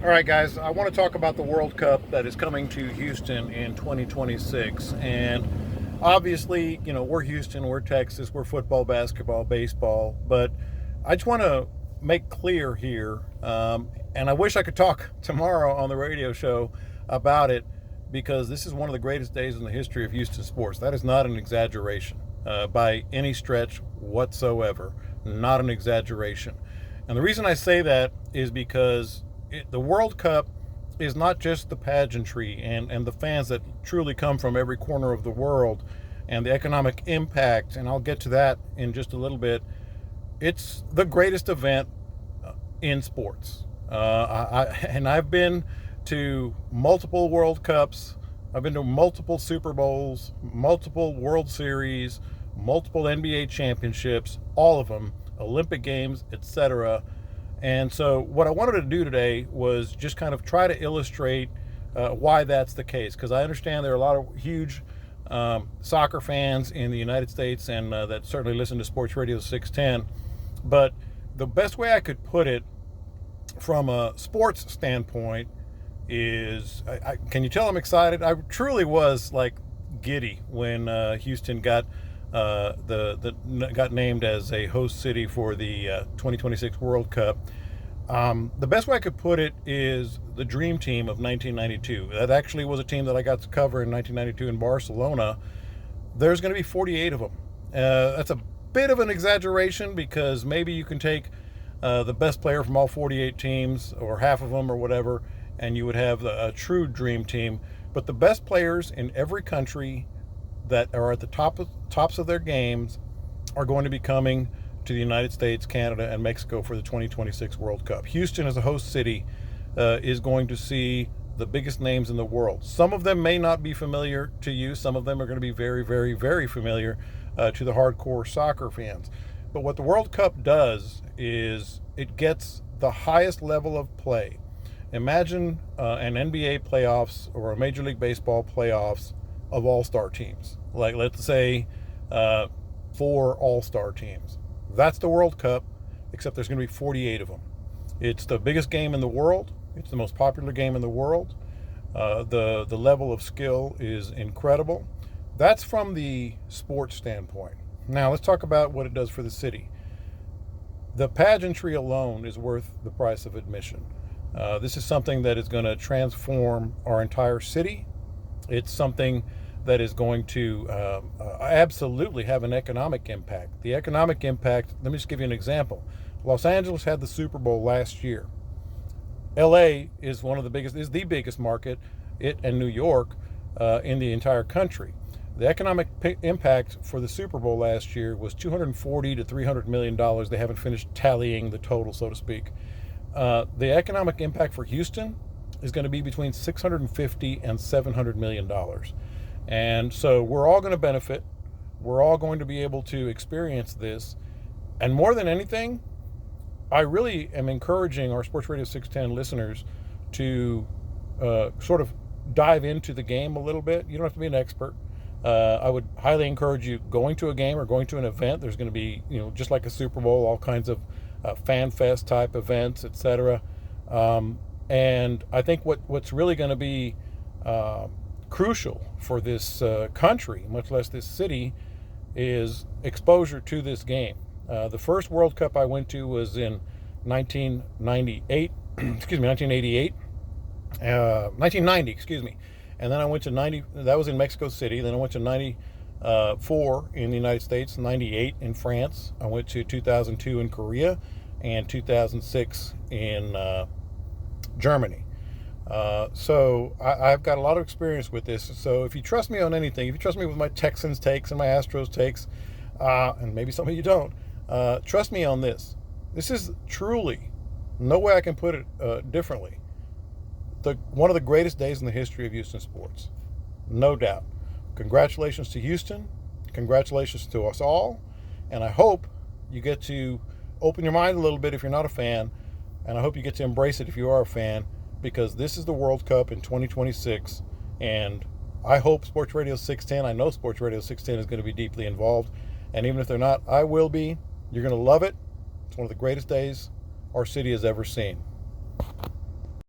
All right, guys, I want to talk about the World Cup that is coming to Houston in 2026. And obviously, we're Houston, we're Texas, we're football, basketball, baseball. But I just want to make clear here, and I wish I could talk tomorrow on the radio show about it because this is one of the greatest days in the history of Houston sports. That is not an exaggeration by any stretch whatsoever. Not an exaggeration. And the reason I say that is because the World Cup is not just the pageantry and the fans that truly come from every corner of the world and the economic impact, and I'll get to that in just a little bit. It's the greatest event in sports. And I've been to multiple World Cups, I've been to multiple Super Bowls, multiple World Series, multiple NBA championships, all of them, Olympic Games, etc. And so, what I wanted to do today was just kind of try to illustrate why that's the case, because I understand there are a lot of huge soccer fans in the United States and that certainly listen to Sports Radio 610. But the best way I could put it from a sports standpoint is can you tell I'm excited? I truly was like giddy when Houston got got named as a host city for the 2026 World Cup. The best way I could put it is the dream team of 1992. That actually was a team that I got to cover in 1992 in Barcelona. There's going to be 48 of them. That's a bit of an exaggeration because maybe you can take the best player from all 48 teams or half of them or whatever, and you would have a true dream team. But the best players in every country that are at the tops of their games are going to be coming to the United States, Canada, and Mexico for the 2026 World Cup. Houston, as a host city, is going to see the biggest names in the world. Some of them may not be familiar to you. Some of them are going to be very, very, very familiar to the hardcore soccer fans. But what the World Cup does is it gets the highest level of play. Imagine an NBA playoffs or a Major League Baseball playoffs of all-star teams. Like, let's say 4 all-star teams. That's the World Cup, except there's going to be 48 of them. It's the biggest game in the world. It's the most popular game in the world. The level of skill is incredible. That's from the sports standpoint. Now, let's talk about what it does for the city. The pageantry alone is worth the price of admission. This is something that is going to transform our entire city. It's something that is going to absolutely have an economic impact. The economic impact, let me just give you an example. Los Angeles had the Super Bowl last year. LA is is the biggest market, it and New York, in the entire country. The economic impact for the Super Bowl last year was $240 to $300 million. They haven't finished tallying the total, so to speak. The economic impact for Houston is going to be between $650 and $700 million. And so we're all going to benefit. We're all going to be able to experience this. And more than anything, I really am encouraging our Sports Radio 610 listeners to sort of dive into the game a little bit. You don't have to be an expert. I would highly encourage you going to a game or going to an event. There's going to be, just like a Super Bowl, all kinds of fan fest type events, etc. And I think what's really going to be crucial for this country, much less this city, is exposure to this game. The first World Cup I went to was in 1998, 1988, 1990, excuse me. And then I went to that was in Mexico City. Then I went to 94 in the United States, 98 in France. I went to 2002 in Korea and 2006 in Germany. So I've got a lot of experience with this. So if you trust me on anything, if you trust me with my Texans takes and my Astros takes, and maybe some of you don't, trust me on this. This is truly, no way I can put it differently, one of the greatest days in the history of Houston sports. No doubt. Congratulations to Houston. Congratulations to us all. And I hope you get to open your mind a little bit if you're not a fan. And I hope you get to embrace it if you are a fan, because this is the World Cup in 2026. And I hope Sports Radio 610, I know Sports Radio 610 is going to be deeply involved. And even if they're not, I will be. You're going to love it. It's one of the greatest days our city has ever seen.